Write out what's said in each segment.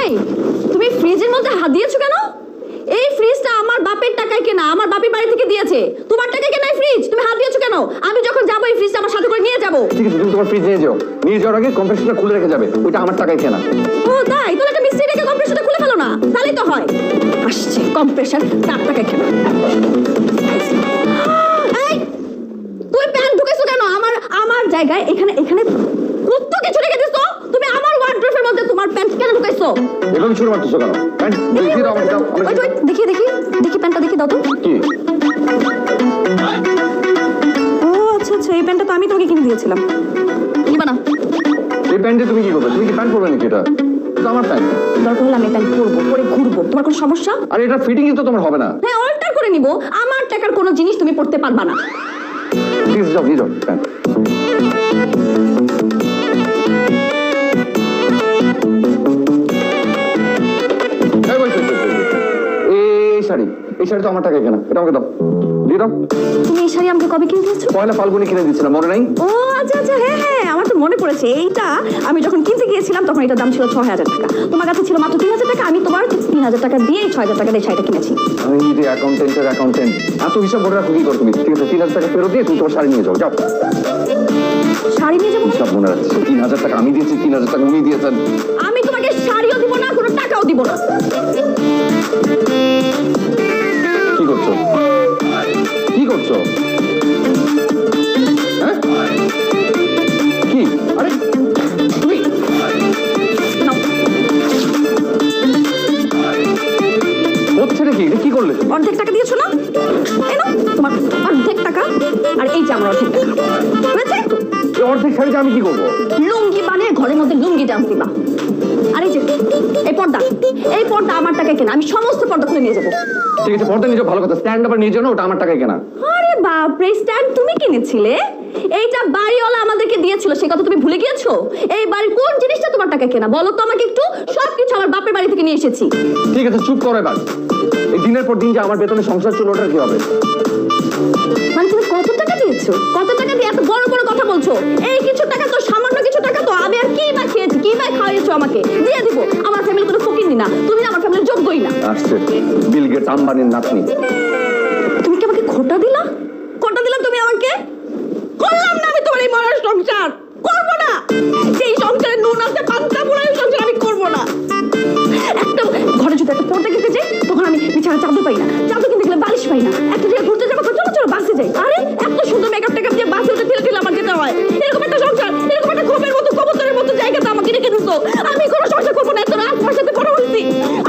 এই তুমি ফ্রিজের মধ্যে হাত দিয়েছো কেন? এই ফ্রিজটা আমার বাপের টাকায় কেনা, আমার বাপের বাড়ি থেকে দিয়েছে। তোমার টাকায় কেনা এই ফ্রিজ, তুমি হাত দিয়েছো কেন? আমি যখন যাবো এই ফ্রিজটা আমার সাথে করে নিয়ে যাবো। ঠিক আছে, তুমি তোমার ফ্রিজ নিয়ে যাও, নিয়ে যাওয়ার আগে কম্প্রেসারটা খুলে রেখে যাবে, ওইটা আমার টাকায় কেনা। ও তাই? তাহলে একটা মিস্ত্রি রেখে কম্প্রেসারটা খুলে ফেলো না, তাহলেই তো হয়। আসছে কম্প্রেসার তার টাকায় কেনা। এই তুই প্যান্ট ঢুকেছো কেন আমার আমার জায়গায়? এখানে এখানে কত কিছু রেখে দিছো তুমি। আমার ওয়ার্ড্রোবের মধ্যে তোমার প্যান্ট কেন ঢুকাইছো? এভাবে শুরু করতেছো কেন? প্যান্ট দেখি দাও, আমাকে দাও। ওই দেখি দেখি দেখি প্যান্টটা দেখি দাও তো। কি? ও আচ্ছা আচ্ছা, এই প্যান্টটা তো আমি তোমাকে কিনে দিয়েছিলাম। নিবা না? এই প্যান্টে তুমি কি করবে? তুমি কি প্যান্ট পরবে নাকি? এটা তো আমার প্যান্ট। দরকার হলে আমি প্যান্ট পরবো, পরে ঘুরবো। তোমার কোনো সমস্যা? আর এটা ফিটিংই তো তোমার হবে না। হ্যাঁ অল্টার করে নিবো। আমার টাকার কোনো জিনিস তুমি পরতে পারবা না। প্লিজ যাও, নিয়ে যাও প্যান্ট। এই শাড়ি, এই শাড়ি তো আমার টাকায় কেনা, এটা আমাকে দাও, দিয়ে দাও। তুমি এই শাড়ি আমাকে কবে কিনে দিয়েছো? পয়লা ফাল্গুনে কিনে দিচ্ছিলাম, মনে নাই? ও আচ্ছা আচ্ছা, হ্যাঁ হ্যাঁ আমার তো মনে পড়েছে। এইটা আমি যখন কিনতে গিয়েছিলাম তখন এটার দাম ছিল ৬,০০০ টাকা। তোমার কাছে ছিল মাত্র ৩,০০০ টাকা। আমি তোমার ৩,০০০ টাকা দিয়ে ৬,০০০ টাকা দিয়ে শাড়িটা কিনেছি। আমি যে অ্যাকাউন্টেন্টের অ্যাকাউন্টেন্ট, এত হিসাব করে রাখো কি করো তুমি? ঠিক আছে, ৩,০০০ টাকা ফেরত দিয়ে তুমি তোমার শাড়ি নিয়ে যাও, যাও। শাড়ি নিয়ে যাবো? সব মনে রাখছি, ৩,০০০ টাকা আমি দিয়েছি, ৩,০০০ টাকা উনি দিয়েছেন। আমি তোমাকে শাড়িও দিব না, কোনো টাকাও দিব না। কি করছো? কি করছো? হ্যাঁ কি? আরে তুমি নাও। হচ্ছে নাকি? এটা কি করলে? অর্ধেক টাকা দিয়েছো না? এই নাও তোমার অর্ধেক টাকা, আর এই যে আমার অর্ধেক টাকা। হয়েছে? এই অর্ধেক শাড়িটা আমি কি করবো? লুঙ্গি বানিয়ে ঘরের মধ্যে লুঙ্গি ডান্স দিবা। আর এই যে এই পর্দা, এই পর্দা আমার টাকায় কেনা। আমি সমস্ত পর্দা খুলে নিয়ে যাবো। ঠিক আছে, পর্দা নিয়ে যাও, ভালো কথা। স্ট্যান্ড আবার নিয়ে যাও না, ওটা আমার টাকায় কেনা। আরে বাপরে, স্ট্যান্ড তুমি কিনেছিলে? এইটা বাড়িওয়ালা আমাদেরকে দিয়েছিল, সে কথা তুমি ভুলে গিয়েছো? এই বাড়ির কোন জিনিসটা তোমার টাকা কেনা বলো তো আমাকে একটু। সবকিছু আমার বাপের বাড়ি থেকে নিয়ে এসেছি। ঠিক আছে, চুপ করো এবার। এই দিনের পর দিন যে আমার বেতনে সংসার চলে, ওটার কি হবে? মানে তুমি কত টাকা দিয়েছো? কত টাকা দিয়ে এত বড় বড় কথা বলছো? এই কিছু টাকা তো, সামান্য কিছু টাকা তো। আমি আর কি বা খেয়েছি, কি বা খাওয়াইছো আমাকে? দিয়ে দিব। আমার ফ্যামিলি কোনো ফকিরনি না, তুমি আমার ফ্যামিলির যোগ্যই না। আসছে বিল গেটস, আম্বানির নাতনি। তুমি কি আমাকে খোটা দিলা? খোটা দিলা তুমি আমাকে? করলাম না আমি তোমার এই মরার সংসার, করবো না। যেই সংসারে নুন আছে পান্তা পোড়া, এই সংসার আমি করবো না। একটা ঘরে যদি একটা পর্দা কিনতে যাই তখন আমি বিছানা চাদর পাই না, চাদর কিনতে গেলে বালিশ পাই না। একটা জায়গায় ঘুরতে যাবো, চলো চলো বাসে যাই। আরে এত সুন্দর মেকআপ টেকআপ দিয়ে বাসে উঠে ফেলে দিলে আমার যেতে হয়। এরকম একটা সংসার, এরকম একটা খোপের মতো কবুতরের মতো জায়গাতে আমাকে রেখে দিছো। আমি কোনো সংসার করবো না। এত রাত আমার সাথে পড়া বলছি,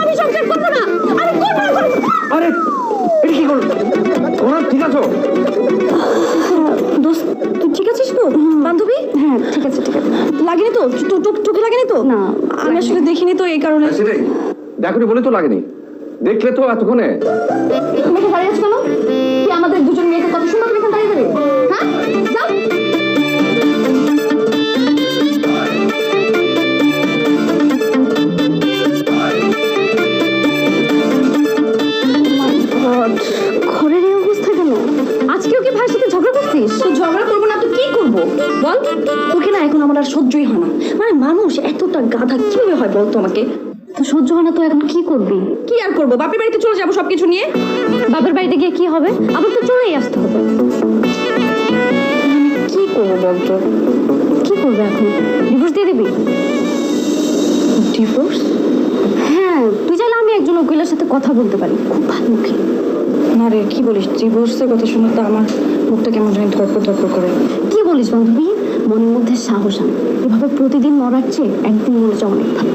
আমি সংসার করবো না, আমি করবো না, করবো না। আরে এটা কি করলো? তোমরা ঠিক আছো? দোস্ত তুই ঠিক আছিস তো? বান্ধবী? হ্যাঁ ঠিক আছে ঠিক আছে। লাগেনি তো? চোখে লাগেনি তো? না আমি আসলে দেখিনি তো, এই কারণে। সেটাই দেখনি বলে তো লাগেনি, দেখলে তো এতক্ষণে। তুমি এখানে দাঁড়িয়ে আছো কেন? কি আমাদের দুজন মেয়েকে কত সুন্দর তুমি এখানে দাঁড়িয়ে দেবে? হ্যাঁ যাও। ঘরের এই অবস্থা কেন? আজকেও কি ভাইয়ের সাথে ঝগড়া করছিস? তো ঝগড়া করবো না তো কি করবো বল? তোকে না এখন আমার আর সহ্যই হয় না। মানে মানুষ এতটা গাধা কিভাবে হয় বলতো আমাকে? তো সহ্য হয় না তো এখন কি করবি? কি আর করবো, বাপের বাড়িতে চলে যাবো সবকিছু নিয়ে। বাপের বাড়িতে গিয়ে কি হবে? আবার তো চলেই আসতে হবে। কি করবো বলতো? কি করবে এখন? ডিভোর্স দিয়ে দিবি? ডিভোর্স? হ্যাঁ তুই চাইলে আমি একজন উকিলের সাথে কথা বলতে পারি, খুব ভালো উকিল। না রে কি বলিস? ডিভোর্সের কথা শুনে তো আমার মুখটা কেমন জানি ধরপড় ধরপড় করে। কি বলিস বান্ধবী? মনের মধ্যে সাহস আন। এভাবে প্রতিদিন মরার চেয়ে একদিন মরে যাওয়া অনেক ভালো।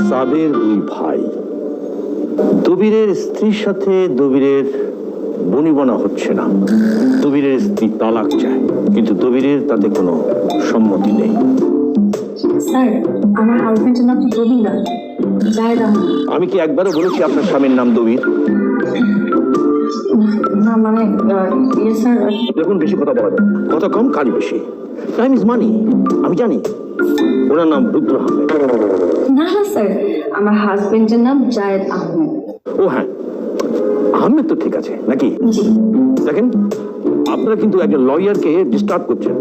সাবের দুই ভাই, দবিরের স্ত্রীর সাথে দবিরের বনিবনা হচ্ছে না। দবিরের স্ত্রী তালাক চায়, কিন্তু দবিরের তাতে কোনো সম্মতি নেই। স্যার আমার হাজবেন্ডের নাম তো দবির না। জায়েদ আহমেদ। আমি কি একবারও বলেছি আপনার স্বামীর নাম দবির? না মানে ইয়ে স্যার, দেখুন, বেশি কথা বলা যায়, কথা কম কাজ বেশি। টাইম ইজ মানি, আমি জানি। ওনার নাম রুদ্র আহমেদ। না না স্যার, আমার হাজবেন্ডের নাম জায়েদ আহমেদ। ও হ্যাঁ, আহমেদ তো ঠিক আছে নাকি? জি। দেখেন, আপনারা কিন্তু একজন লয়ারকে ডিস্টার্ব করছেন,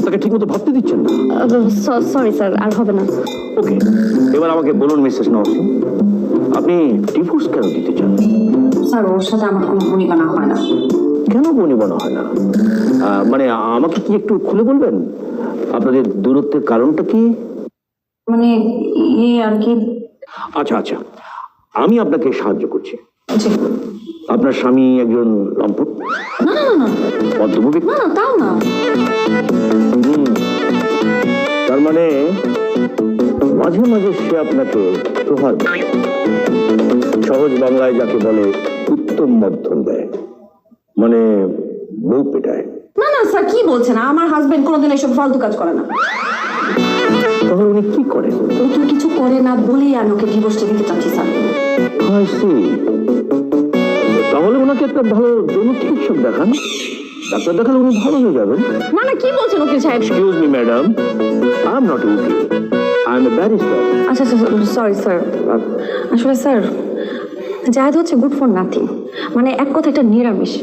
তাকে ঠিক মতো ভাবতে দিচ্ছেন না। সরি স্যার, আর হবে না। ওকে, এবার আমাকে বলুন মিসেস নওশিন, আপনি ডিভোর্স কেন দিতে চান? স্যার ওর সাথে আমার কোনো বনিবানা হয় না। কেন বনিবনা হয় না? মানে আমাকে কি একটু খুলে বলবেন আপনাদের দূরত্বের কারণটা কি? মানে ইয়ে আর কি। আচ্ছা আচ্ছা, আমি আপনাকে সাহায্য করছি। জি। আপনার স্বামী একজন লম্পট, না না না মধ্যমা না না, তাও না। তার মানে মাঝে মাঝে সে আপনাকে প্রহার দেয়, সহজ বাংলায় যাকে বলে উত্তম মধ্যম দেয়, মানে বউ পেটায়। না না স্যার, কি বলছেন? আমার হাজবেন্ড কোনোদিন এসব ফালতু কাজ করে না। তাহলে উনি কি করেন? ও তো কিছু করে না বলেই আমি ওকে ডিভোর্সটা দিতে চাচ্ছি স্যার। I see. তাহলে ওনাকে একটা ভালো যৌন চিকিৎসক দেখান, ডাক্তার দেখালে উনি ভালো হয়ে যাবেন। না না, কি বলছেন উকিল সাহেব? Excuse me madam, I am not উকিল, আই এম এ ব্যারিস্টার। আচ্ছা আচ্ছা, সরি স্যার। আসলে স্যার, জায়েদ হচ্ছে গুড ফর নাথিং, মানে এক কথা একটা নিরামিষ।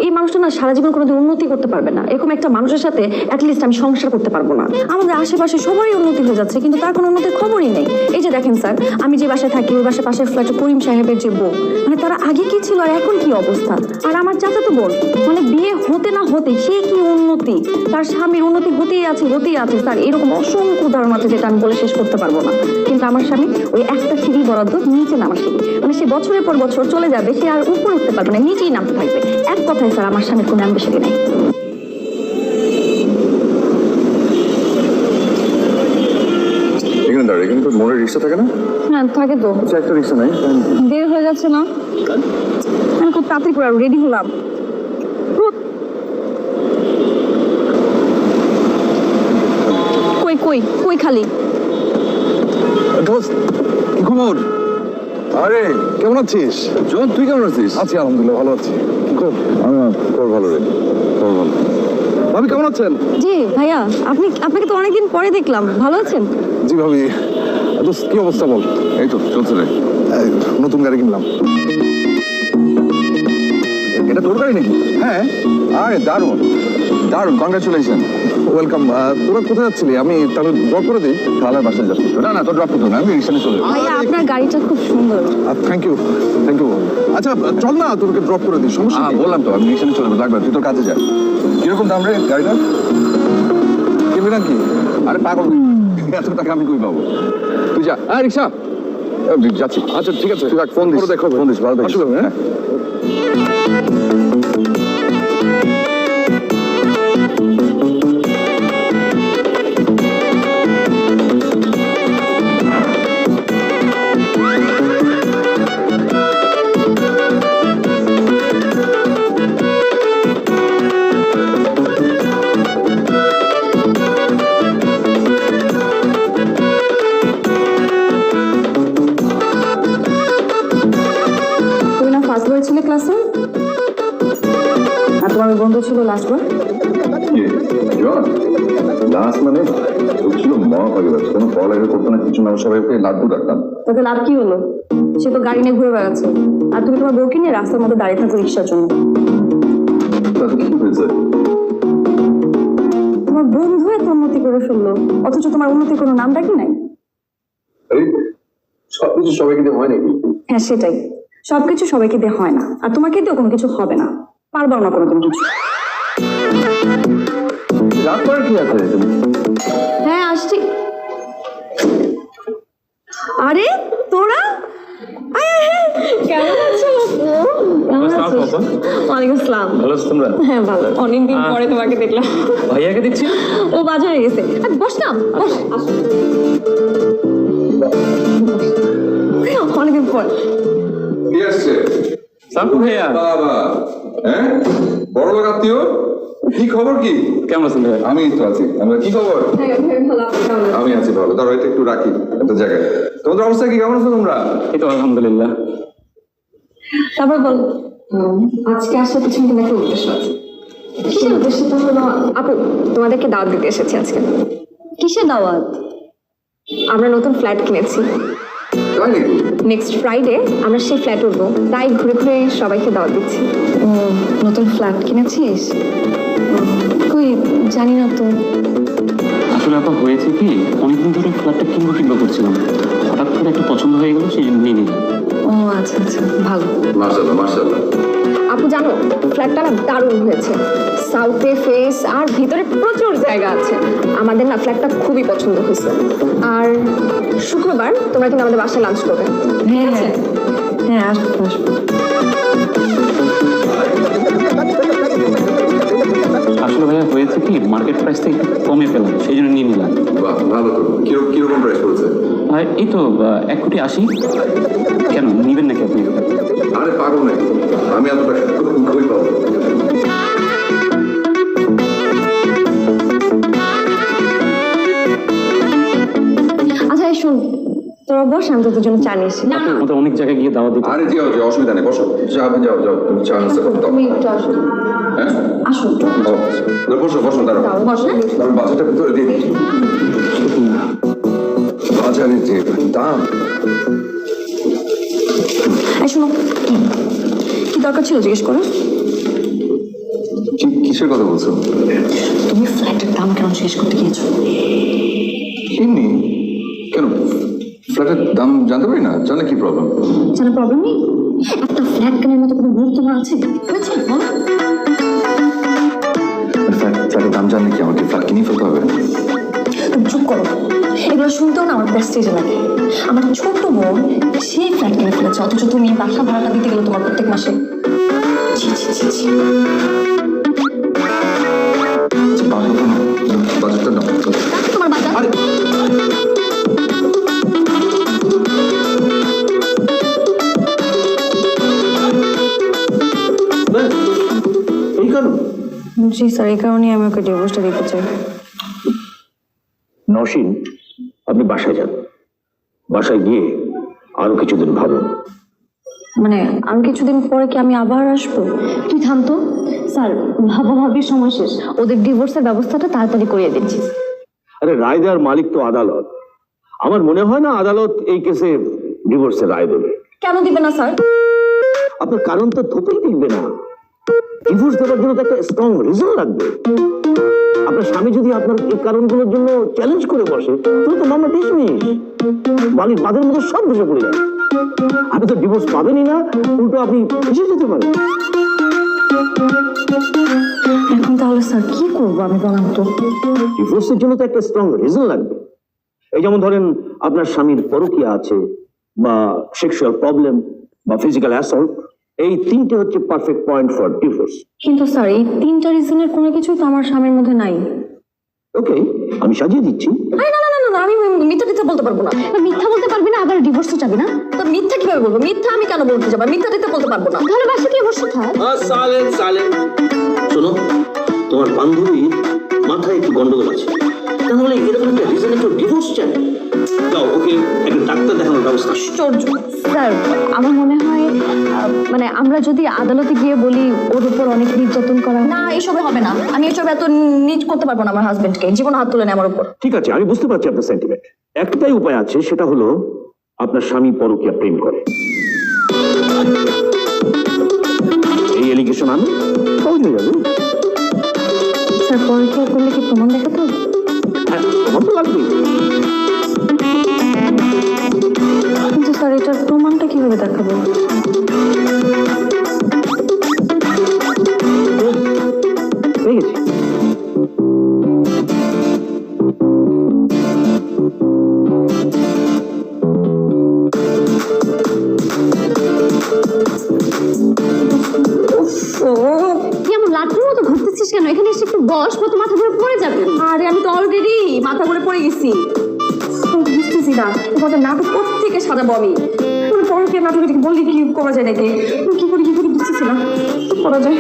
এই মানুষটা না সারা জীবন কোনোদিন উন্নতি করতে পারবে না। এরকম একটা মানুষের সাথে অ্যাটলিস্ট আমি সংসার করতে পারবো না। আমাদের আশেপাশে সবারই উন্নতি হয়ে যাচ্ছে, কিন্তু তার কোনো উন্নতির খবরই নেই। এই যে দেখেন স্যার, আমি যে বাসায় থাকি ওই বাসার পাশের ফ্ল্যাটে করিম সাহেবের যে বউ, মানে তারা আগে কি ছিল আর এখন কি অবস্থা। আর আমার চাচাতো বোন, মানে বিয়ে হতে না হতে সে কি উন্নতি, তার স্বামীর উন্নতি হতেই আছে স্যার। এরকম অসংখ্য উদাহরণ আছে যেটা আমি বলে শেষ করতে পারবো না। কিন্তু আমার স্বামী ওই একটা সিঁড়ি বরাদ্দ নিচে নামার সিঁড়ি, মানে সে বছরের পর বছর চলে যাবে, সে আর উপরে উঠতে পারবে না, নিচেই নামতে থাকবে। এক কথায় স্যার, আমার স্বামীর কোনো অ্যাম্বিশনই নাই। এখানে দাঁড়িয়ে, কিন্তু মনের রিক্সা থাকে না? হ্যাঁ থাকে তো। আচ্ছা, একটা রিক্সা নাই? দেরি হয়ে যাচ্ছে না? আমি খুব তাড়াতাড়ি করে রেডি হলাম। কই কই কই খালি? দোস্ত, কি খবর? আরে কেমন আছিস? জন, তুই কেমন আছিস? আছি আলহামদুলিল্লাহ, ভালো আছি। কি খবর? আমি খবর ভালো রে, খবর ভালো। ভাবি কেমন আছেন? জি ভাইয়া, আপনাকে তো অনেকদিন পরে দেখলাম, ভালো আছেন? জি ভাবি। দোস্ত কি অবস্থা বল? এই তো চলছে রে। নতুন গাড়ি কিনলাম। এটা তোর গাড়ি নাকি? হ্যাঁ। আরে দারুণ দারুণ, কংগ্রাচুলেশন, ওয়েলকাম। তোরা কোথায় যাচ্ছিলি? আমি তাহলে ড্রপ করে দিই। তাহলে বাসায় যাচ্ছি। না না, তোর ড্রপ করতে হবে না, আমি রিক্সা নিয়ে চলে যাবো। ভাইয়া আপনার গাড়িটা খুব সুন্দর। Thank you thank you. আচ্ছা চল না, তোকে ড্রপ করে দিই, সমস্যা নেই। বললাম তো আমি রিক্সা নিয়ে চলে যাবো, লাগবে তুই তোর কাজে যা। কিরকম দাম রে গাড়িটা? কিনবি নাকি? আরে পাগল, এত টাকা আমি কই পাবো? তুই যা। হ্যাঁ রিক্সা যাচ্ছি। আচ্ছা ঠিক আছে, তুই ফোন দিস, দেখো ফোন দিস, ভালো থাকিস। হ্যাঁ। তুমি না ফার্স্ট বার ছিলে ক্লাসে, আর তোমার বন্ধু ছিল লাস্ট বার। লাস্ট মানে ছিল মহাভাগীবাজ, কোনো পড়ালেখা করতো না, কিছু না, সবাইকে লাড্ডু রাখতাম। তাতে লাভ কি হলো? সে তো গাড়ি নিয়ে ঘুরে বেড়াচ্ছে, আর তুমি তোমার বউকে নিয়ে রাস্তার মধ্যে দাঁড়িয়ে থাকো রিক্সার জন্য। তাতে কি হয়েছে? তোমার বন্ধু এত উন্নতি করে ফেললো, অথচ তোমার উন্নতির কোনো নাম ডাকি নাই। আরে সবকিছু সবাইকে দিয়ে হয় নাকি? হ্যাঁ সেটাই, সবকিছু সবাইকে দিয়ে হয় না, আর তোমাকে দিয়েও কোনো কিছু হবে না, পারবাও না কোনো কিছু। রাগ করার কি আছে? হ্যাঁ আসছি। আরে তোরা কেমন আছো? ওয়ালাইকুম আসসালাম। ভালো আছো তোমরা? হ্যাঁ ভালো, অনেকদিন পরে তোমাকে দেখলাম। ভাইয়াকে দেখছি। ও বাজারে গেছে। বস না, বস। অনেকদিন পর। কি আসছে? সামু ভাইয়া বাবা, হ্যাঁ বড় লোক আত্মীয়, কি খবর কি? কেমন আছেন ভাইয়া? আমি তো আছি। আমরা কি খবর? আমি আছি ভালো। দাঁড়াও, এটা একটু রাখি একটা জায়গায়। তোমাদের অবস্থা কি, কেমন আছো তোমরা? এই তো আলহামদুলিল্লাহ। তারপর বল, আজকে আসার পিছনে কিন্তু একটা উদ্দেশ্য আছে। কিসের উদ্দেশ্যটা হলো, আপু তোমাদেরকে দাওয়াত দিতে এসেছি আজকে। কিসের দাওয়াত? আমরা নতুন ফ্ল্যাট কিনেছি। তাই নাকি? নেক্সট ফ্রাইডে আমরা সেই ফ্ল্যাট উঠবো, তাই ঘুরে ঘুরে সবাইকে দাওয়াত দিচ্ছি। ও, নতুন ফ্ল্যাট কিনেছিস? কই জানি না তো। আসলে আপা হয়েছে কি, অনেকদিন ধরে ফ্ল্যাটটা কিনবো করছিলাম, হঠাৎ করে একটা পছন্দ হয়ে গেল, সেই জন্য নিয়ে নিলাম। ও আচ্ছা আচ্ছা, ভালো। মাশাআল্লাহ মাশাআল্লাহ। আপু জানো, ফ্ল্যাটটা না দারুণ হয়েছে। সাউথে ফেস আর ভিতরে প্রচুর জায়গা আছে। আমাদের না ফ্ল্যাটটা খুবই পছন্দ হয়েছে। আর শুক্রবার তোমরা কিন্তু আমাদের বাসায় লাঞ্চ করবে। হ্যাঁ হ্যাঁ হ্যাঁ, আসবো আসবো। আসলে ভাইয়া হয়েছে কি, মার্কেট প্রাইস থেকে একটু কমে পেলাম, সেই জন্য নিয়ে নিলাম। বাহ, ভালো তো। কিরকম প্রাইস পড়েছে? আর এই তো 1,80,00,000। কেন নিবেন নাকি আপনি? আরে পাগল নাকি, আমি এত টাকা কই পাবো? আচ্ছা এই শোন, তোরা বস, আমি তোদের জন্য চা নিয়ে এসেছি। আমাদের অনেক জায়গায় গিয়ে দাওয়া দিতে। আরে যাও যাও, অসুবিধা নেই, বসো। যাও যাও, তুমি চা নাস্তা করো দাও। তুমি একটু আসো, হ্যাঁ আসো একটু। ও, বসো বসো, দাঁড়াও। বস না। আমি বাজারটা ভিতরে দিয়ে দিচ্ছি। বাজারে যে দাম। এই শোনো, কি দরকার ছিল জিজ্ঞেস করো? কিসের কথা বলছো? তুমি ফ্ল্যাটের দাম কেন জিজ্ঞেস করতে গিয়েছো? এমনি কেন, ফ্ল্যাটের দাম জানতে পারি না? জানলে কি প্রবলেম? জানা প্রবলেম নেই। একটা ফ্ল্যাট কেনার মতো কোনো মুহূর্ত তোমার আছে? হয়েছে বলো। ফ্ল্যাটের দাম জানলে কি আমাকে ফ্ল্যাট কিনে ফেলতে হবে? তুমি চুপ করো, এগুলো শুনতেও না আমার প্রেস্টিজে লাগে। আমার ছোট বোন সেই ফ্ল্যাট কিনে ফেলেছে, অথচ তুমি বাসা ভাড়াটা দিতে গেলে তোমার প্রত্যেক মাসে। ছি ছি ছি ছি। বাজারটা দাম তোমার বাজার। এই কারণ জি স্যার, এই কারণেই আমি ওকে ডিভোর্সটা দিতে চাই। নসীন, আপনি বাসায় যান। বাসায় গিয়ে আরো কিছুদিন ভাবুন। মানে আরো কিছুদিন পরে কি আমি আবার আসবো? তুই থামতো স্যার, ভাবির সময় শেষ। ওদের ডিভোর্সের ব্যবস্থাটা তাড়াতাড়ি করিয়ে দিচ্ছি। আরে রায় দেওয়ার মালিক তো আদালত। আমার মনে হয় না আদালত এই কেসে ডিভোর্সের রায় দেবে। কেন দিবে না স্যার? আপনার কারণ তো থোপেই দেখবে না। ডিভোর্স দেওয়ার জন্য তো একটা স্ট্রং রিজন লাগবে। আপনার স্বামী যদি আপনার এই কারণগুলোর জন্য চ্যালেঞ্জ করে বসে, তাহলে তো মামলা ডিসমিস। বাড়ির বাঁধের মধ্যে সব বসে পড়ে যায়। আপনি তো ডিভোর্স পাবেনই না, উল্টো আপনি ফেসে যেতে পারেন। এখন তাহলে স্যার কি করবো আমি, বলাম তো? ডিভোর্সের জন্য তো একটা স্ট্রং রিজন লাগবে। এই যেমন ধরেন আপনার স্বামীর পরকীয়া আছে, বা সেক্সুয়াল প্রবলেম, বা ফিজিক্যাল অ্যাসল্ট। এই তিনটে হচ্ছে পারফেক্ট পয়েন্ট ফর ডিভোর্স। কিন্তু স্যার এই তিনটা রিজনের কোনো কিছুই তো আমার স্বামীর মধ্যে নাই। ওকে, আমি সাজিয়ে দিচ্ছি। না না না না, আমি মিথ্যা বলতে পারবো না। মিথ্যা বলতে পারবি না, আবার ডিভোর্সও চাবি না? তো মিথ্যা কিভাবে বলবো? মিথ্যা আমি কেন বলতে যাবো? মিথ্যা দিতে বলতে পারবো না। তাহলে বাসা ডিভোর্স থাক। শোনো, তোমার বান্ধবীর মাথায় একটু গন্ডগোল আছে, তাহলে এরকম একটা রিজনে কেউ ডিভোর্স চায়? যাও, ওকে একটা ডাক্তার দেখানোর ব্যবস্থা। আশ্চর্য স্যার, আমার মনে হয় মানে আমরা যদি আদালতে গিয়ে বলি ওর উপর অনেক নির্যাতন করা, না এসবে হবে না। আমি এসব এত নিজ করতে পারবো না আমার হাজবেন্ডকে, জীবন হাত তুলে নেয় আমার উপর। ঠিক আছে, আমি বুঝতে পারছি আপনার সেন্টিমেন্ট। একটাই উপায় আছে, সেটা হলো আপনার স্বামী পরকীয়া প্রেম করে। এই এলিগেশন আমি সহজ হয়ে যাবে। স্যার পরীক্ষা করলে কি প্রমাণ দেখাতে হবে? হ্যাঁ, আমার তো লাগবেই। কিন্তু স্যার এটার প্রমাণটা কিভাবে দেখাবো? পেয়ে গেছি। এমন লাট্টুর মতো ঘুরতেছিস কেন? এখানে এসে একটু বস, তো মাথা ঘুরে পড়ে যাবে। আরে আমি তো অলরেডি মাথা ঘুরে পড়ে গেছি। বুঝতেছি না তোমাদের নাটক কোথা থেকে সাজাবো আমি। পরকে নাটকে থেকে বললি কি করা যায় নাকি? কি করি বুঝতেছি না কি করা যায়।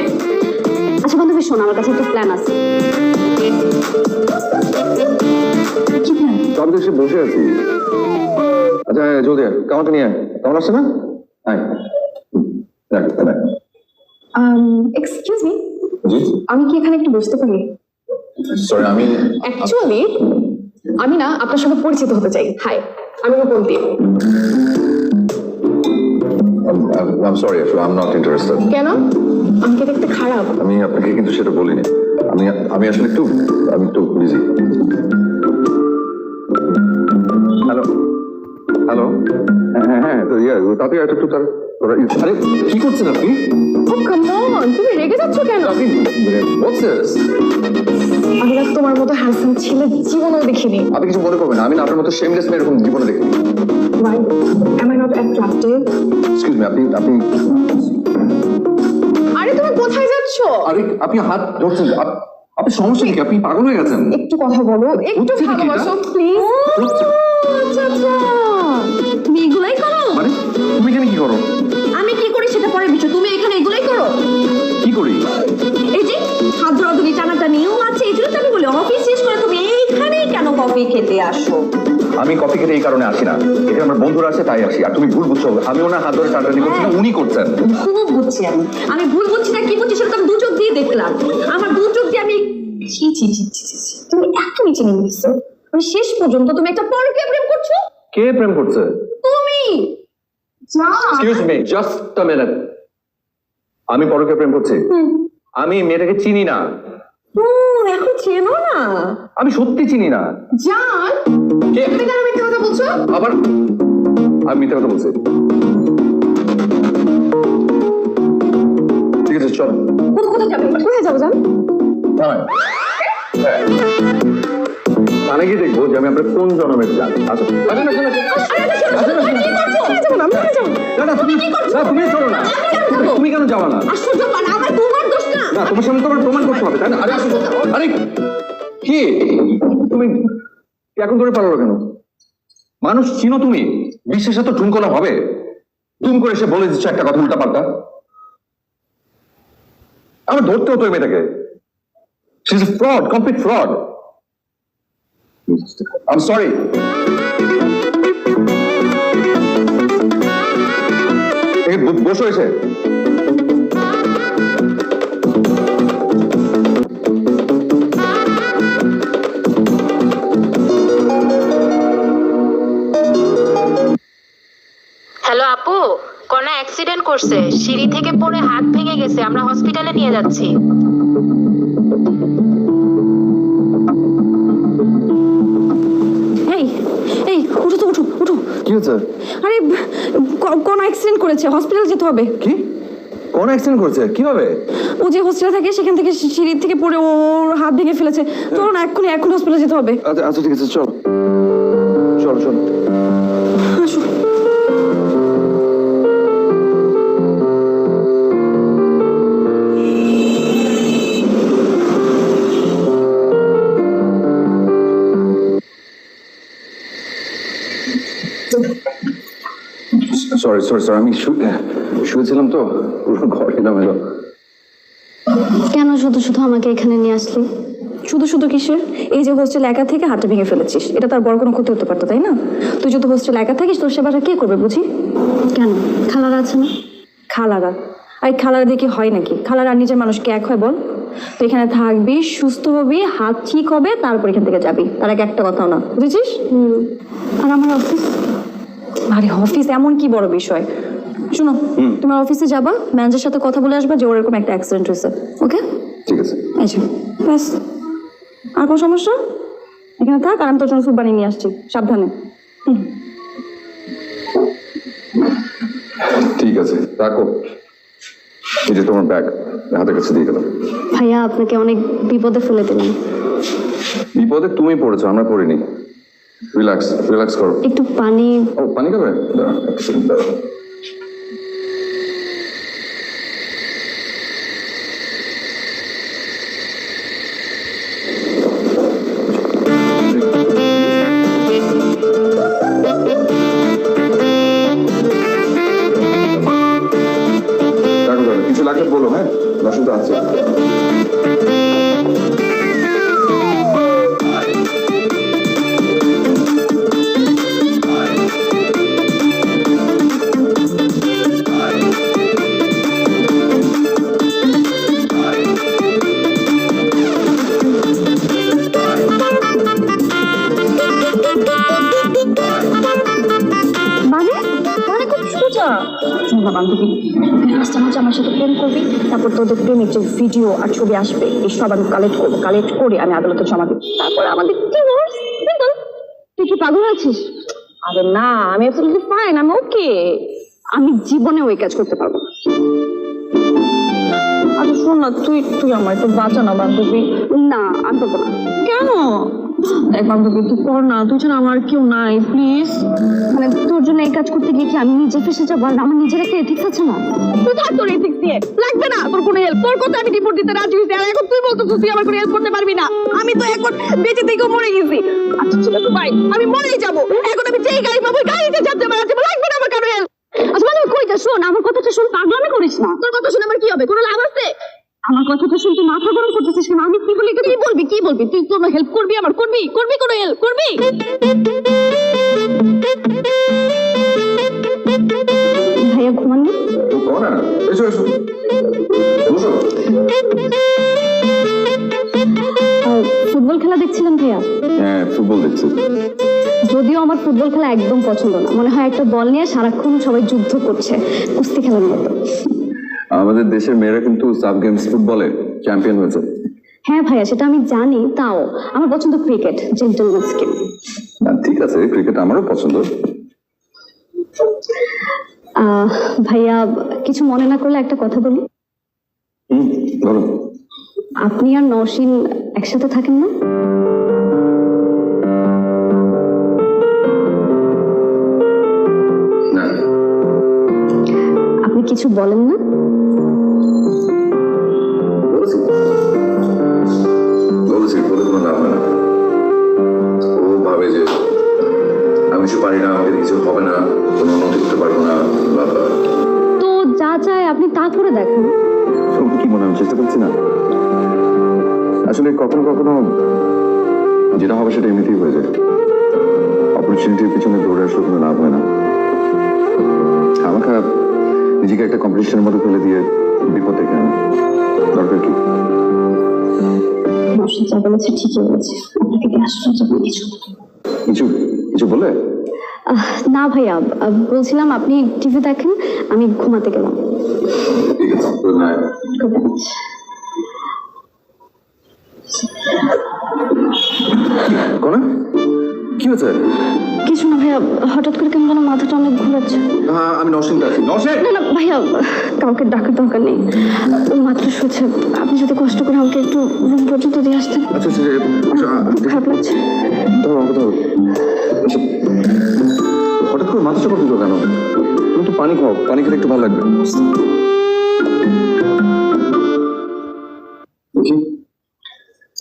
আচ্ছা বান্ধবী শোন, আমার কাছে একটা প্ল্যান আছে। কি plan? আমি তো এসে বসে আছি। আচ্ছা জলদি আয়, কামাতে নিয়ে আয়। কেমন আসছে না? আয়। দেখ, দেখ। এক্সকিউজ মি, জি আমি কি এখানে একটু বসতে পারি? সরি আমি অ্যাকচুয়ালি আমি না আপনার সঙ্গে পরিচিত হতে চাই। হাই, আমি Rupanti. I'm sorry, I'm not interested. কেন? আমাকে দেখতে খারাপ? আমি আপনাকে কিন্তু সেটা বলিনি। আমি আসলে আমি একটু বিজি। হ্যালো হ্যালো, হ্যাঁ তো তাতে একটু তার আরে কি করছেন আপনি? ও কাম অন, তুমি রেগে যাচ্ছ কেন? আপনি what's this? আমি না তোমার মতো হ্যান্ডসাম ছেলে জীবনেও দেখিনি। আপনি কিছু মনে করবেন না, আমি না আপনার মতো শেমলেস মেয়ে এরকম জীবনে দেখিনি। Why? Am I not attractive? Excuse me, আপনি আরে তুমি কোথায় যাচ্ছ? আরে আপনি হাত ধরছেন, আপনি সমস্যা কি? আপনি পাগল হয়ে গেছেন? একটু কথা বলো, একটু হচ্ছে কি ভালোবাসো এটা? প্লিজ। আচ্ছা আচ্ছা, তুমি এগুলাই করো? মানে তুমি এখানে কি করো? আমি কি করি সেটা পরের বিষয়, তুমি এখানে এগুলাই করো। কি করি? এই যে হাত ধরাধরি টানাটানিও আছে, এই জন্য তো আমি বলি অফিস শেষ করে তুমি এইখানেই কেন কফি খেতে আসো? আমি কফি খেতে এই কারণে আসি না, এটা আমার বন্ধুরা আছে তাই আসি। আর তুমি ভুল বুঝছো, আমি ওনার হাত ধরে টাটানি করছি না, উনি করছেন। খুব বুঝছি আমি ভুল বুঝছি না কি বুঝছি সেটা তো আমি দু চোখ দিয়ে দেখলাম। আমার দু চোখ দিয়ে আমি ছি ছি ছি ছি ছি ছি। তুমি এত নিচে নেমে গেছো, আমি শেষ পর্যন্ত তুমি একটা পরকে প্রেম করছো। কে প্রেম করছে? তুমি যা excuse me, just a minute. আমি পরকে প্রেম করছি? আমি মেয়েটাকে চিনি না। এখন চেনো না? আমি সত্যি চিনি না। জান, কে? তুমি কেন মিথ্যা কথা বলছো? আবার আমি মিথ্যা কথা বলছি? ঠিক আছে চল। কোথায় যাবে? কোথায় যাবো জান? মানে কি দেখবো যে আমি আপনার কোন জন্মের জান? আচ্ছা তুমি চলো না। তুমি কেন যাওয়া না? আশ্চর্য মানে আমার তোমার দোষ না। না তোমার সামনে তোমার প্রমাণ করতে হবে তাই না? আরে কি তুমি এখন ধরে পারো কেন? মানুষ চিনো তুমি? বিশ্বাসে তো ঠুনকোনা হবে। দুম করে সে বলে দিচ্ছে একটা কথা উল্টা পাল্টা। আমার ধরতে হতো এই মেয়েটাকে। She is a fraud, complete fraud. I'm sorry. বসো এসে। হ্যালো আপু, কনা অ্যাক্সিডেন্ট করছে, সিঁড়ি থেকে পড়ে হাত ভেঙে গেছে, আমরা হসপিটালে নিয়ে যাচ্ছি। এই এই উঠো তো উঠো উঠো। কি হচ্ছে? আরে কোন অ্যাক্সিডেন্ট করেছে, হসপিটাল যেতে হবে। কি? কোন অ্যাক্সিডেন্ট করছে? কিভাবে? ও যে হোস্টেলে থাকে সেখান থেকে সিঁড়ি থেকে পড়ে ওর হাত ভেঙে ফেলেছে। চলো না এখন হসপিটালে যেতে হবে। আচ্ছা আচ্ছা ঠিক আছে চল চল চল। আসো। সরি আমি শুয়েছিলাম তো পুরো ঘর এলো। কেন শুধু শুধু আমাকে এখানে নিয়ে আসলি? শুধু শুধু কিসের? এই যে হোস্টেল একা থেকে হাতটা ভেঙে ফেলেছিস, এটা তার বড় কোনো ক্ষতি হতে পারতো তাই না? তুই যদি হোস্টেল একা থাকিস তোর সেবাটা কে করবে বুঝি? কেন, খালারা আছে না? খালারা? আর খালারা দিয়ে কি হয় নাকি? খালারা আর নিজের মানুষকে এক হয় বল? তুই এখানে থাকবি, সুস্থ হবি, হাত ঠিক হবে, তারপর এখান থেকে যাবি। তার আগে একটা কথাও না, বুঝেছিস? আর আমার অফিস? আরে অফিস এমন কি বড় বিষয়? শোনো, তোমার অফিসে যাবা, ম্যানেজারের সাথে কথা বলে আসবা যে ওর এরকম একটা অ্যাক্সিডেন্ট হয়েছে। ওকে? ঠিক আছে আচ্ছা ব্যাস, আর কোনো সমস্যা? এখানে থাক, আর আমি তোর জন্য স্যুপ বানিয়ে নিয়ে আসছি, সাবধানে। ঠিক আছে রাখো। এই যে তোমার ব্যাগ হাতের কাছে দিয়ে গেলাম। ভাইয়া আপনাকে অনেক বিপদে ফেলে দিলাম। বিপদে তুমি পড়েছো, আমরা পড়িনি। রিল্যাক্স করো। একটু পানি। ও পানি খাবে? দাঁড়া, একটা সেকেন্ড দাঁড়াও। কিছু লাগবে বলো, হ্যাঁ দর্শক তো আছে। মানে মানে খুব সোজা শুনবা বান্ধবী, ফার্স্ট হচ্ছে আমার সাথে প্রেম করবি, তারপর তোদের প্রেমের যে ভিডিও আর ছবি আসবে এই সব আমি কালেক্ট করবো, কালেক্ট করে আমি আদালতে জমা দেবো, তারপরে আমাদের ডিভোর্স। তুই কি পাগল আছিস? আরে না, আমি অ্যাবসলিউটলি ফাইন, আমি ওকে। আমি জীবনেও এই কাজ করতে পারবো না। আচ্ছা শোন না, তুই তুই আমার একটু বাঁচা না বান্ধবী। না আমি পারবো না। কেন? এক বান্ধবী তুই কর না, তুই ছাড়া আমার কেউ নাই, প্লিজ। মানে তোর জন্য এই কাজ করতে গিয়ে কি আমি নিজে ফেসে যাবো? আর আমার নিজের একটা এথিক্স আছে না? তুই থাক তোর এথিক্স দিয়ে, লাগবে না তোর কোনো হেল্প। তোর কথা আমি রিপোর্ট দিতে রাজি হয়েছি, আর এখন তুই বলতেছিস তুই আমার কোনো হেল্প করতে পারবি না। আমি তো এখন বেঁচে থেকেও মরে গেছি। আচ্ছা ঠিক আছে ভাই, আমি মরেই যাবো। এখন আমি যেই গাড়ি পাবো গাড়িতে যাতে মারা যাবো, লাগবে না আমার কারো হেল্প। আচ্ছা মানে কই যা, শোন আমার কথাটা শোন, পাগলামি করিস না। তোর কথা শুনে আমার কি হবে? কোনো লাভ আছে? আমার কথাটা শুন, তুই মাথা গরম করতেছিস কেন? আমি কি বলি? কি বলবি? কি বলবি? তুই কোনো হেল্প করবি আমার? করবি করবি কোনো হেল্প করবি? ভাইয়া ঘুমান না? না এসো এসো বসো। ফুটবল খেলা দেখছিলেন ভাইয়া? হ্যাঁ ফুটবল দেখছি। যদিও আমার ফুটবল খেলা একদম পছন্দ না, মনে হয় একটা বল নিয়ে সারাক্ষণ সবাই যুদ্ধ করছে, কুস্তি খেলার মতো। আমাদের দেশের মেয়েরা কিন্তু সাব গেমস ফুটবলে চ্যাম্পিয়ন হয়েছে। হ্যাঁ ভাইয়া সেটা আমি জানি, তাও আমার পছন্দ ক্রিকেট, জেন্টলম্যানস গেম। ঠিক আছে, ক্রিকেট আমারও পছন্দ। ভাইয়া কিছু মনে না করলে একটা কথা বলি। বলো। আপনি আর নওশিন একসাথে থাকেন না? না আপনি কিছু বলেন না? বলেছি বলেছি, বলে কোনো লাভ হয় না। ও ভাবে যে আমি কিছু পারি না, আমাকে কিছু হবে না, কোনো উন্নতি করতে পারবো না। তো যা চায় আপনি তা করে দেখেন। কি মনে আমি চেষ্টা করছি না? আসলে কখনো কখনো যেটা হবে সেটা এমনিতেই হয়ে যায়। অপরচুনিটির পিছনে দৌড়ে আসলে কোনো লাভ হয় না। আমাকে নিজেকে একটা কম্পিটিশনের মধ্যে ফেলে দিয়ে বিপদ ডেকে আনা দরকার কি? নওশিন যা বলেছে ঠিকই বলেছে, আপনাকে দিয়ে আশ্চর্য কিছু কিছু কিছু বলে? না ভাইয়া, বলছিলাম আপনি টিভি দেখেন, আমি ঘুমাতে গেলাম। ঠিক আছে, গুড নাইট। Good night. কোন কি হয়েছে? কিছু না ভাইয়া, হঠাৎ করে কেমন যেন মাথাটা অনেক ঘুরাচ্ছে। হ্যাঁ আমি নওশিনকে আছি। নওশিন! না না ভাইয়া, কাউকে ডাকার দরকার নেই, ও মাত্র শুচ্ছে। আপনি যদি কষ্ট করে আমাকে একটু রুম পর্যন্ত দিয়ে আসতেন। আচ্ছা খুব খারাপ লাগছে। হঠাৎ করে মাথা চাপা দিল কেন? তুমি একটু পানি খাও, পানি খেলে একটু ভালো লাগবে। দেখি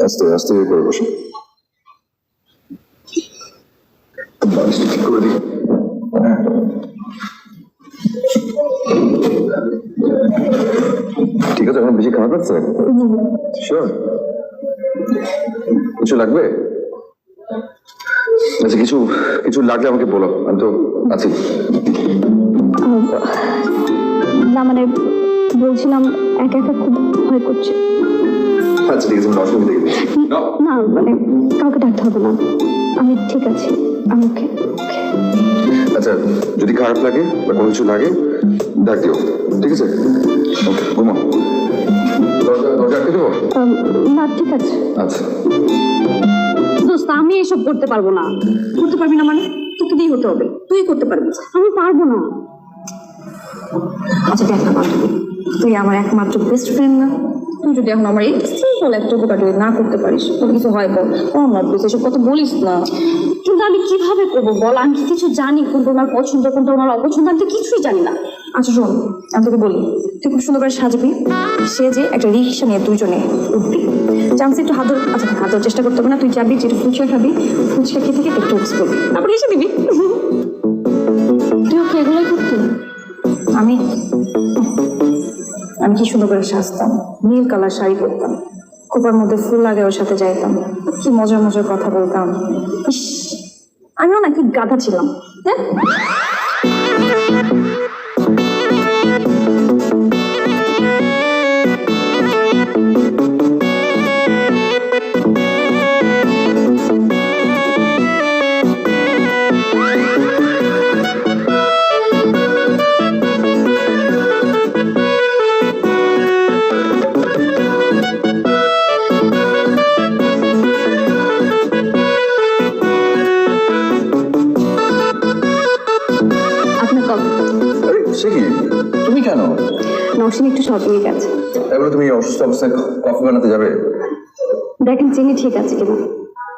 আস্তে আস্তে করে বসো। বালিশটা ঠিক করে দিই। ঠিক আছে, এখন বেশি খারাপ লাগছে? শিওর? কিছু লাগবে? আচ্ছা কিছু কিছু লাগলে আমাকে বলো, আমি তো আছি। না মানে বলছিলাম একা একা খুব ভয় করছে। আচ্ছা ঠিক আছে, আমি নষ্ট দেখে দিচ্ছি। না মানে কাউকে ডাকতে হবে না, আমি ঠিক আছি, আমি ওকে। আচ্ছা যদি খারাপ লাগে বা কোনো কিছু লাগে ডাক দিও, ঠিক আছে? ওকে ঘুমাও। দরজা আটকে দেবো? না ঠিক আছে। আচ্ছা দোস্ত আমি এসব করতে পারবো না। করতে পারবি না মানে? তোকে দিয়ে হতে হবে, তুই করতে পারবি। আমি পারবো না। আচ্ছা দেখ না বান্ধবী, তুই আমার একমাত্র বেস্ট ফ্রেন্ড না? তুই যদি এখন আমার এই সিম্পল একটা উপকার যদি না করতে পারিস, তোর কিছু হয় বল। ও না প্লিজ এসব কথা বলিস না। কিন্তু আমি কিভাবে করবো বল? আমি কি কিছু জানি কোনটা আমার পছন্দ কোনটা আমার অপছন্দ? আমি তো কিছুই জানি না। আচ্ছা শোন, আমি তোকে বলি, তুই খুব সুন্দর করে সাজবি, সেজে একটা রিক্সা নিয়ে দুইজনে উঠবি। চান্স একটু হাত ধর, আচ্ছা হাত ধর চেষ্টা করতে হবে না, তুই যাবি যেটা ফুচকা খাবি, ফুচকা খেয়ে থেকে একটু টোক্স করবি, তারপরে এসে দিবি। তুইও কি এগুলোই করতি? আমি আমি কি সুন্দর করে সাজতাম, নীল কালার শাড়ি পরতাম, খোপার মধ্যে ফুল লাগে ওর সাথে যাইতাম, কি মজার মজার কথা বলতাম। ইস, আমিও না কি গাধা ছিলাম। হ্যাঁ, আপনার কবে আরে সে কি, তুমি কেন? নরসিং একটু শপিং এ গেছে। এবারে তুমি এই অসুস্থ অবস্থায় কফি বানাতে যাবে? দেখেন চিনি ঠিক আছে কিনা।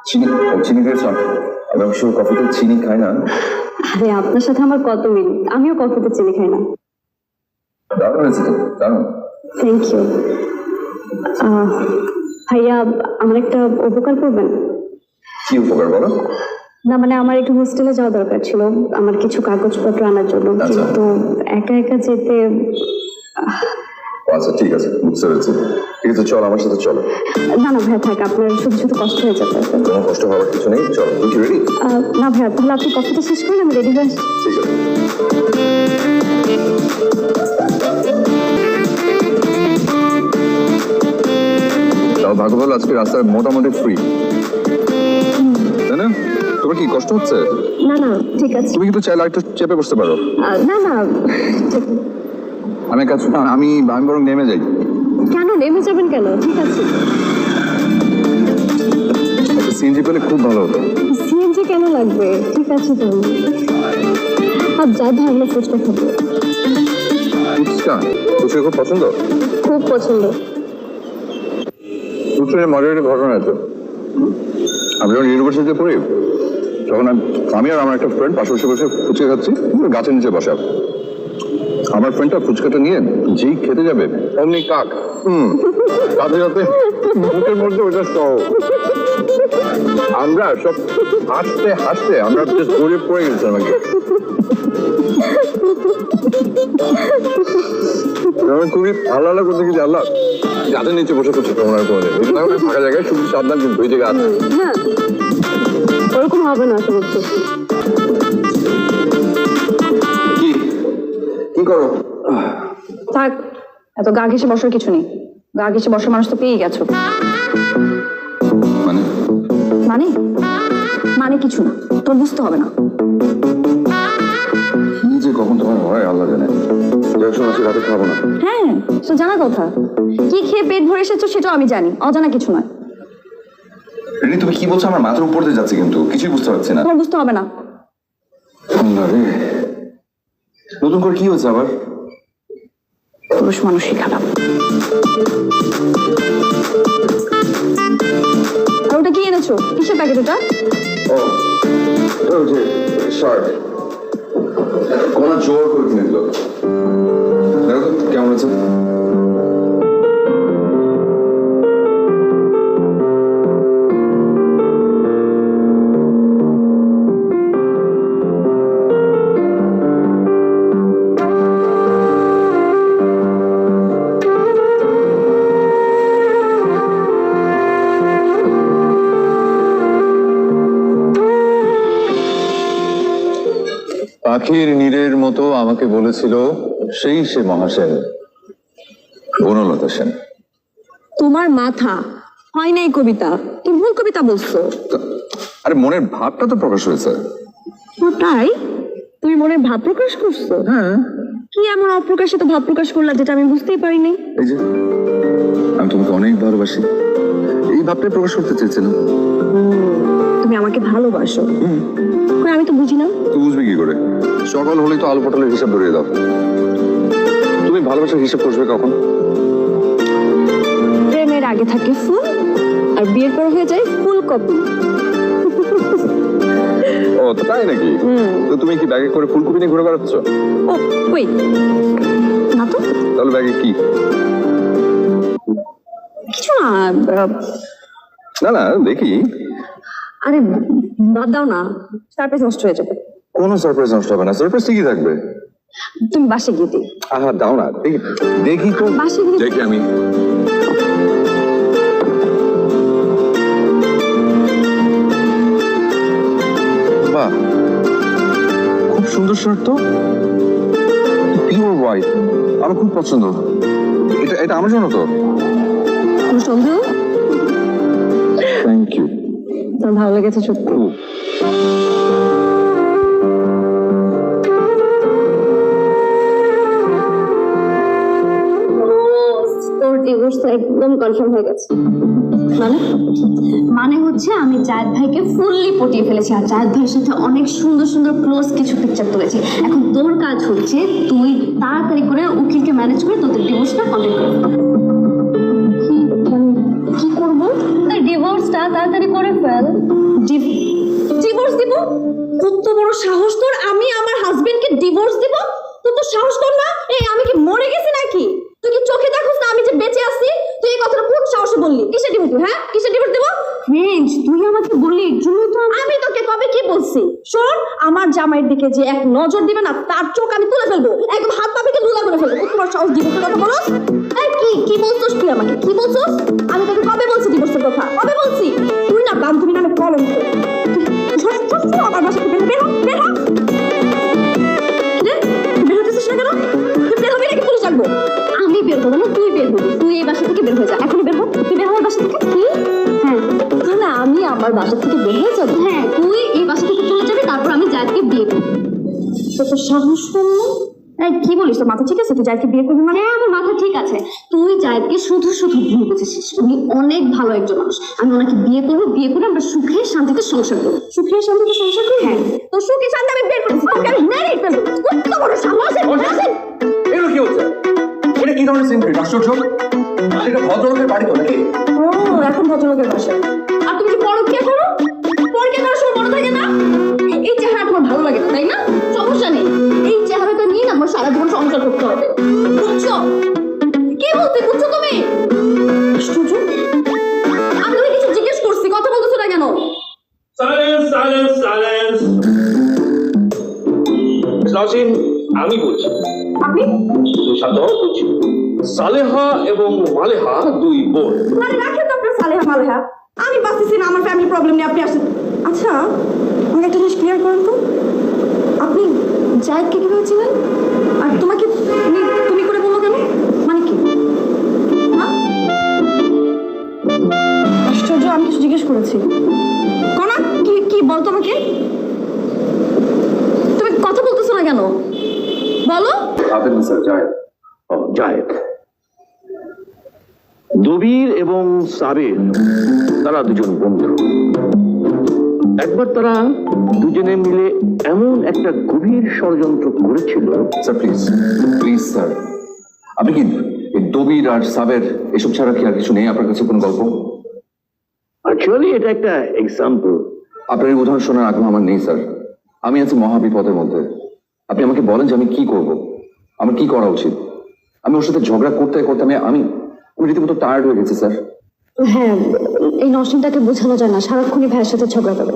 চিনি চিনি দিয়েছ? আমি অবশ্য কফিতে চিনি খাই না। আরে আপনার সাথে আমার কত মিল, আমিও কফিতে চিনি খাই না। দারুণ হয়েছে তো, দারুণ। Thank you. ভাইয়া, আমার একটা উপকার করবেন? কি উপকার বলো? না মানে আমার একটু হোস্টেলে যাওয়া দরকার ছিল, আমার কিছু কাগজপত্র আনার জন্য, আচ্ছা। কিন্তু একা একা যেতে। আচ্ছা ঠিক আছে, বুঝতে পেরেছি। ঠিক আছে, চল আমার সাথে চলো। না না ভাইয়া থাক, আপনার শুধু শুধু কষ্ট হয়ে যেতে। কোনো কষ্ট হওয়ার কিছু নেই, চলো। তুমি কি রেডি? না ভাইয়া, তাহলে আপনি কফিটা শেষ করুন, আমি রেডি হয়ে আসছি। ঠিক আছে। তাও ভাগ্য ভালো আজকে রাস্তায় মোটামুটি ফ্রি, তাই না? তোমার কি কষ্ট হচ্ছে? না না ঠিক আছে। তুমি কিন্তু চাইলে একটু চেপে বসতে পারো। না না ঠিক- আমি এক কাজ না, আমি বরং নেমে যাই। কেন নেমে যাবেন কেন? ঠিক আছে। একটা সিএনজি পেলে খুব ভালো হতো। সিএনজি কেন লাগবে? ঠিক আছে তো। আর যা ধরনের ফুচকা খাবো। ফুচকা? ফুচকা খুব পছন্দ? খুব পছন্দ। ফুচকা মজার একটা ঘটনা আছে। আমি যখন ইউনিভার্সিটিতে পড়ি তখন আমি আর আমার একটা ফ্রেন্ড পাশে বসে বসে ফুচকা খাচ্ছি, গাছের নিচে বসা। আমার ফ্রেন্ডটা ফুচকাটা নিয়ে যেই খেতে যাবে অমনি কাক সাথে সাথে মুখের মধ্যে ওটা সহ। আমরা সব হাসতে হাসতে আমরা গড়িয়ে পড়ে গেছিলাম আগে। আমার খুবই ভালো লাগলো করতে কি আল্লাহ গাছের নিচে বসে করছে তোমরা করে ফাঁকা জায়গায়, শুধু সাবধান কিন্তু ওই জায়গায় আছে। হ্যাঁ, ওরকম হবে না আশা করছি। কি কি করো? থাক, এত গা ঘেসে বসার কিছু নেই। গা ঘেসে বসার মানুষ তো পেয়ে গেছো। মানে মানে মানে কিছু না, তোর বুঝতে হবে না। কি যে কখন তোমার হয় আল্লাহ জানে। যখন আজকে রাতে খাবো না। হ্যাঁ, তো জানা কথা। কি খেয়ে পেট ভরে এসেছো সেটাও আমি জানি, অজানা কিছু নয়। রিনি তুমি কি বলছো? আমার মাথার উপর দিয়ে যাচ্ছে কিন্তু কিছুই বুঝতে পারছি না। তোমার বুঝতে হবে না। আল্লাহ রে, নতুন করে কি হয়েছে আবার? পুরুষ মানুষই খারাপ। আর ওটা কি এনেছো? কিসের প্যাকেট ওটা? ও এটা হচ্ছে শার্ট, কোন জোর করে কিনে দিল। দেখো তো কেমন আছে। পাখির নীরের মতো আমাকে বলেছিল সেই সে মহাসেন বনলতা সেন। তোমার মাথা হয় নাই কবিতা, তুমি ভুল কবিতা বলছো। আরে মনের ভাবটা তো প্রকাশ হয়েছে। ওটাই, তুমি মনের ভাব প্রকাশ করছো? হ্যাঁ, কি এমন অপ্রকাশিত ভাব প্রকাশ করলা যেটা আমি বুঝতেই পারিনি? এই যে আমি তোমাকে অনেক ভালোবাসি, এই ভাবটাই প্রকাশ করতে চেয়েছিলাম। তুমি আমাকে ভালোবাসো? কই, আমি তো বুঝি না। তুই বুঝবি কি করে? সকাল হলেই তো আলু পটলের হিসাব ধরিয়ে দাও। তুমি ভালোবাসার হিসাব করবে কখন? প্রেমের আগে থাকে ফুল, আর বিয়ের পর হয়ে যায় ফুলকপি। ও তাই নাকি? তো তুমি কি ব্যাগে করে ফুলকপি নিয়ে ঘুরে বেড়াচ্ছ? ও কই, না তো। তাহলে ব্যাগে কি? কিছু না। না না দেখি। আরে বাদ দাও না, সারপ্রাইজ নষ্ট হয়ে যাবে। কোনো সারপ্রাইজ নষ্ট হবে না, সারপ্রাইজ ঠিকই থাকবে। তুমি বাসে গিয়ে দিই। আহা দাও না, দেখি তো, বাসে গিয়ে দেখি আমি। বাহ, খুব সুন্দর শার্ট তো, পিওর হোয়াইট, আমার খুব পছন্দ। এটা এটা আমার জন্য তো। কোনো সন্দেহ? Thank you. তোমার ভালো লেগেছে সত্যি? তোর ডিভোর্স একদম কনফার্ম হয়ে গেছে। মানে মানে হচ্ছে আমি জায়েদ ভাইকে ফুললি পটিয়ে ফেলেছি আর জায়েদ ভাইয়ের সাথে অনেক সুন্দর সুন্দর ক্লোজ কিছু পিকচার তুলেছি। এখন তোর কাজ হচ্ছে তুই তাড়াতাড়ি করে উকিলকে ম্যানেজ করে তোদের ডিভোর্সটা কমপ্লিট করে ফেল। কি করবো? ডিভোর্সটা তাড়াতাড়ি করে ফেল। ডিভোর্স দিব? কত বড় সাহস তোর! আমি আমার হাজবেন্ডকে ডিভোর্স দিব? তোর তো সাহস কম না? এই আমি কি মরে গেছি নাকি? তুই কি চোখে দেখোস না আমি যে বেঁচে আছি? তুই এই কথাটা কোন সাহসে বললি? কিসের ডিভোর্স দিব? হ্যাঁ, কিসের ডিভোর্স দিব? ফ্রেঞ্চ, তুই আমাকে বললি এর জন্যই তো আমি তোকে কবে কি বলছি? শোন, আমার জামাইয়ের দিকে যে এক নজর দিবে না, তার চোখ আমি তুলে ফেলবো, একদম হাত পা থেকে ধুলা করে ফেলবো। তোমার সাহস ডিভোর্সের কথা বলছ? এই কি কি বলছস তুই আমাকে? কি বলছস? আমি তোকে কবে বলছি ডিভোর্সের কথা? কবে বলছি? তুই না বান্ধবী নামে কলঙ্ক। আমার বাসা থেকে বের হ, বের হ। বের হতেছিস না কেন? তুই বের হবি নাকি পুলিশ ডাকবো? আমি বের হবো না, তুই বের হবি। তুই এই বাসা থেকে বের হয়ে যা, এখনই বের হ। তুই বের হওয়ার বাসা থেকে কি? হ্যাঁ, না আমি আমার বাসা থেকে বের হয়ে যাবো? হ্যাঁ তুই এই বাসা থেকে চলে যাবি, তারপর আমি জায়েদকে বিয়ে করবো। তোর সাহস কম না? এই কি বলিস? তোর মাথা ঠিক আছে? তুই যাকে বিয়ে করবি মানে? হ্যাঁ আমার মাথা ঠিক আছে। তুই জায়েদকে শুধু শুধু ভুল বুঝেছিস। উনি অনেক ভালো একজন মানুষ। আমি ওনাকে বিয়ে করবো, বিয়ে করে আমরা সুখে শান্তিতে সংসার করবো। সুখে শান্তিতে সংসার করবি? হ্যাঁ। তোর সুখে শান্তি আমি বের করছি, তোকে আমি মেরেই ফেলবো। কত বড় সাহস! এগুলো কি হচ্ছে? এটা কি ধরনের সিনক্রেট? আশ্চর্য। এটা ভদ্রলোকের বাড়ি তো নাকি? ও, এখন ভদ্রলোকের বাসা। আর তুমি যে পরকিয়া করো? পরকিয়া করার সময় মনে থাকে না? এই চেহারা তোমার ভালো লাগে না, তাই না? সমস্যা নেই, এই চেহারাটা নিয়ে না আমার সারা জীবন সংসার করতে হবে, বুঝছো? কি বলতে বুঝছো তুমি? আশ্চর্য, আমি তোকে কিছু জিজ্ঞেস করছি, কথা বলতেছো না কেন? Silence silence silence. নাসিম, আমি বলছি, আপনি তুই শান্ত হও, বলছি। সালেহা এবং মালেহা দুই বোন। মানে রাখেন তো আপনার সালেহা মালেহা, আমি বাঁচতেছি না, আমার ফ্যামিলি প্রবলেম নিয়ে আপনি আসেন। আচ্ছা, আমাকে একটা জিনিস ক্লিয়ার করেন তো, আপনি জায়েদকে কিভাবে চিনেন? আর তোমাকে তুমি করে বললো কেন? মানে কি? হ্যাঁ? আশ্চর্য, আমি কিছু জিজ্ঞেস করেছি। কনা, কি কি বল তোমাকে? তুমি কথা বলতেছো না কেন? বলো। আবেদ স্যার যায়। ও, জায়েদ। দবির এবং সাবির তারা দুজন বন্ধু। একবার তারা দুজনে মিলে এমন একটা গভীর ষড়যন্ত্র করেছিল। স্যার প্লিজ, প্লিজ স্যার, আপনি কি এই দবির আর সাবের এসব ছাড়া কি আর কিছু নেই আপনার কাছে কোনো গল্প? অ্যাকচুয়ালি এটা একটা এক্সাম্পল। আপনার এই উদাহরণ শোনার আগ্রহ আমার নেই স্যার। আমি আছি মহাবিপদের মধ্যে। আপনি আমাকে বলেন যে আমি কি করব, আমার কি করা উচিত। আমি ওর সাথে ঝগড়া করতে করতে আমি রীতিমতো টায়ার্ড হয়ে গেছি স্যার। হ্যাঁ, এই নসিমটাকে বোঝানো যায় না, সারাক্ষণই ভাইয়ের সাথে ঝগড়া করে।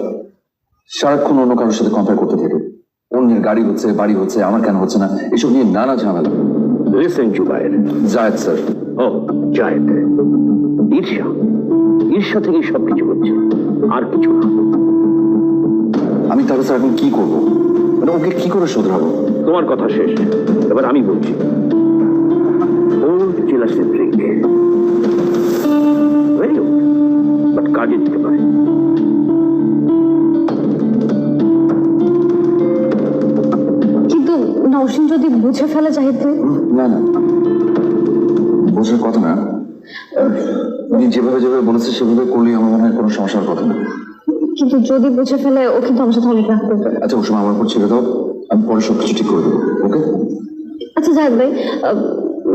সারাক্ষণ অন্য কারোর সাথে কম্পেয়ার করতে থাকে। অন্যের গাড়ি হচ্ছে, বাড়ি হচ্ছে, আমার কেন হচ্ছে না, এসব নিয়ে নানা ঝামেলা। লিসেন জুবায়ের। জায়েদ স্যার। ও জায়েদ, ঈর্ষা ঈর্ষা থেকে সবকিছু হচ্ছে, আর কিছু না। আমি তাহলে স্যার এখন কি করবো? মানে ওকে কি করে শুধরাবো? তোমার কথা শেষ, এবার আমি বলছি। Old jealousy drink very good, but কাজে দিতে পারে। কিন্তু নওশিন যদি বুঝে ফেলে জাহিদকে? না না, বোঝার কথা না। উনি যেভাবে যেভাবে বলেছে সেভাবে করলেই আমার মনে হয় কোনো সমস্যার কথা না। কিন্তু যদি বুঝে ফেলে, ও কিন্তু আমার সাথে অনেক রাগ করবে। আচ্ছা, ওর সময় আমার উপর ছেড়ে দাও, আমি পরে সবকিছু ঠিক করে দেবো। ওকে? আচ্ছা জাহিদ ভাই,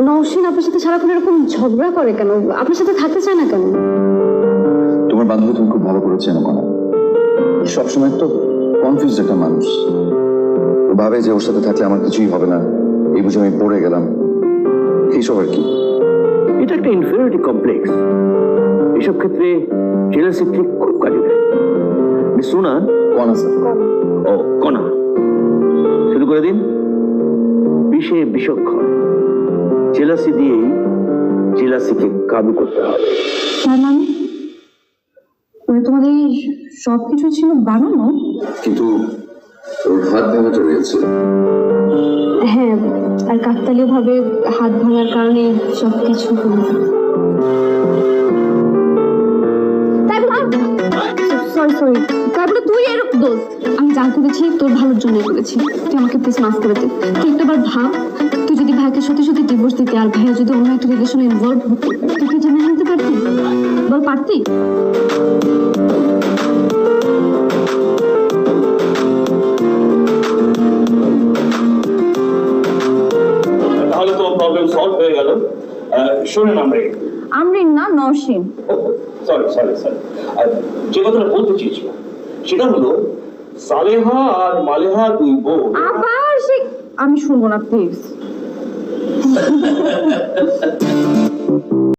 নওশিন আপনার সাথে সারাক্ষণ এরকম ঝগড়া করে কেন? আপনার সাথে থাকতে চায় না কেন? তোমার বান্ধবী তুমি খুব ভালো করে চেনো না, সবসময় তো কনফিউজ একটা মানুষ। ও ভাবে যে ওর সাথে থাকলে আমার কিছুই হবে না, এই বুঝে আমি পড়ে গেলাম, এইসব আর কি। এটা একটা ইনফিরিয়রিটি কমপ্লেক্স। এসব ক্ষেত্রে জেলাসি ট্রিক খুব কাজে দেয়। শোনা কনা স্যার। ও কনা, শুরু করে দিন। বিষে বিচক্ষণ। জেলাসি দিয়েই জেলাসিকে কাবু করতে হবে। তার মানে তোমাদের সবকিছু ছিল বানানো? কিন্তু ওর হাত ভাঙাটা রয়েছে। হ্যাঁ, আর কাকতালীয় ভাবে হাত ভাঙার কারণে সবকিছু সরি তারপরে তুই এরকম দোস্ত, আমি যা করেছি তোর ভালোর জন্য করেছি, তুই আমাকে প্লিজ মাফ করে দে। তুই একটা বার ভাব, তুই যদি ভাইকে সত্যি সত্যি ডিভোর্স দিতে আর ভাইয়া যদি অন্য একটা রিলেশনে ইনভলভ হতো, তুই কি জেনে নিতে পারতি? বল পারতি? তাহলে তো প্রবলেম সলভ হয়ে গেল। শোনেন আমরিন না, নরসিন। সরি যে কথাটা বলতে চেয়েছিলাম সেটা হলো সালেহা আর মালেহা দুই বোন। আবার সে আমি শুনবো না প্লিজ।